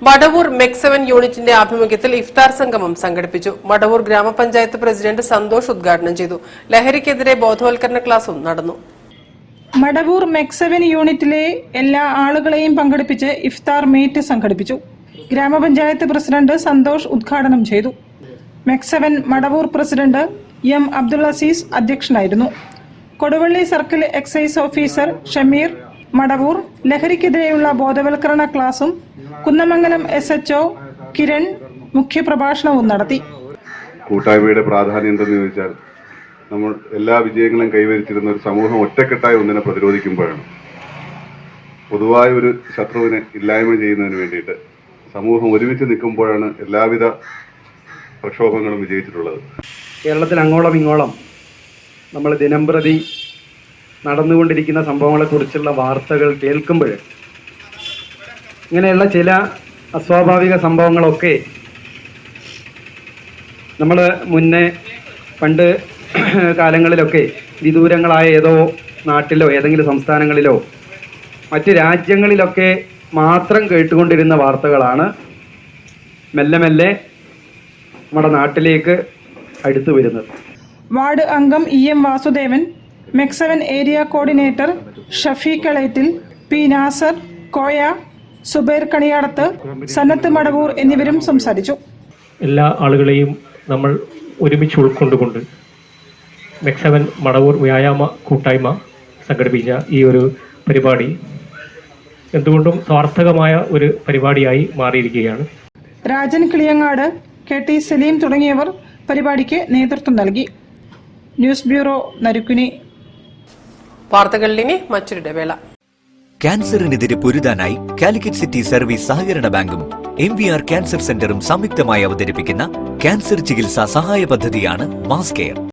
മടവൂർ മെക്സവൻ യൂണിറ്റിന്റെ ആഭിമുഖ്യത്തിൽ ഇഫ്താർ സംഗമം സംഘടിപ്പിച്ചു. മടവൂർ ഗ്രാമപഞ്ചായത്ത് പ്രസിഡന്റ് സന്തോഷ് ഉദ്ഘാടനം ചെയ്തു. ലഹരിക്കെതിരെ ബോധവൽക്കരണ ക്ലാസും നടന്നു. മടവൂർ മെക്സവൻ യൂണിറ്റിലെ എല്ലാ ആളുകളെയും പങ്കെടുപ്പിച്ച് ഇഫ്താർ മീറ്റ് സംഘടിപ്പിച്ചു. ഗ്രാമപഞ്ചായത്ത് പ്രസിഡന്റ് സന്തോഷ് ഉദ്ഘാടനം ചെയ്തു. MEC seven Madavoor president M Abdul Azeez അധ്യക്ഷനായിരുന്നു. Koduvally circle excise officer Shameer Madavoor ലഹരിക്കെതിരെയുള്ള ബോധവൽക്കരണ ക്ലാസും കുന്നമംഗലം SHO കിരൺ മുഖ്യപ്രഭാഷണവും നടത്തി. കൂട്ടായ്മയുടെ പ്രാധാന്യം എന്തെന്ന് ചോദിച്ചാൽ, നമ്മൾ എല്ലാ വിജയങ്ങളും കൈവരിച്ചിരുന്ന ഒരു സമൂഹം ഒറ്റക്കെട്ടായി ഒന്നിനെ പ്രതിരോധിക്കുമ്പോഴാണ്. പൊതുവായ ഒരു ശത്രുവിനെ ഇല്ലായ്മ ചെയ്യുന്നതിന് വേണ്ടിയിട്ട് സമൂഹം ഒരുമിച്ച് നിൽക്കുമ്പോഴാണ് എല്ലാവിധ പ്രക്ഷോഭങ്ങളും വിജയിച്ചിട്ടുള്ളത്. കേരളത്തിൽ അങ്ങോളം ഇങ്ങോളം നമ്മൾ ദിനംപ്രതി നടന്നുകൊണ്ടിരിക്കുന്ന സംഭവങ്ങളെക്കുറിച്ചുള്ള വാർത്തകൾ കേൾക്കുമ്പോൾ ഇങ്ങനെയുള്ള ചില അസ്വാഭാവിക സംഭവങ്ങളൊക്കെ നമ്മൾ മുന്നേ പണ്ട് കാലങ്ങളിലൊക്കെ വിദൂരങ്ങളായ ഏതോ നാട്ടിലോ ഏതെങ്കിലും സംസ്ഥാനങ്ങളിലോ മറ്റ് രാജ്യങ്ങളിലൊക്കെ മാത്രം കേട്ടുകൊണ്ടിരുന്ന വാർത്തകളാണ് മെല്ലെ മെല്ലെ നമ്മുടെ നാട്ടിലേക്ക് അടുത്തു വരുന്നത്. വാർഡ് അംഗം EM Vasudevan, MEC seven area coordinator Shafeeq Kalettil, P Nasar, Koya, Zubair Kaniyadath, Sannath Madavoor എന്നിവരും സംസാരിച്ചു. എല്ലാ ആളുകളെയും നമ്മൾ ഒരുമിച്ച് ഉൾക്കൊണ്ടുകൊണ്ട് മെക്സവൻ മടവൂർ വ്യായാമ കൂട്ടായ്മ സംഘടിപ്പിച്ച ഈ ഒരു പരിപാടി എന്തുകൊണ്ടും സാർത്ഥകമായ ഒരു പരിപാടിയായി മാറിയിരിക്കുകയാണ്. രാജൻ കിളിയങ്ങാട്, KT സലീം തുടങ്ങിയവർ പരിപാടിക്ക് നേതൃത്വം നൽകി. News bureau, Narikkuni. വാർത്തകളിലിനി മറ്റൊരിടവേള. ക്യാൻസറിനെതിരെ പൊരുതാനായി കാലിക്കറ്റ് സിറ്റി സർവീസ് സഹകരണ ബാങ്കും MVR ക്യാൻസർ സെന്ററും സംയുക്തമായി അവതരിപ്പിക്കുന്ന ക്യാൻസർ ചികിത്സാ സഹായ പദ്ധതിയാണ് മാസ് കെയർ.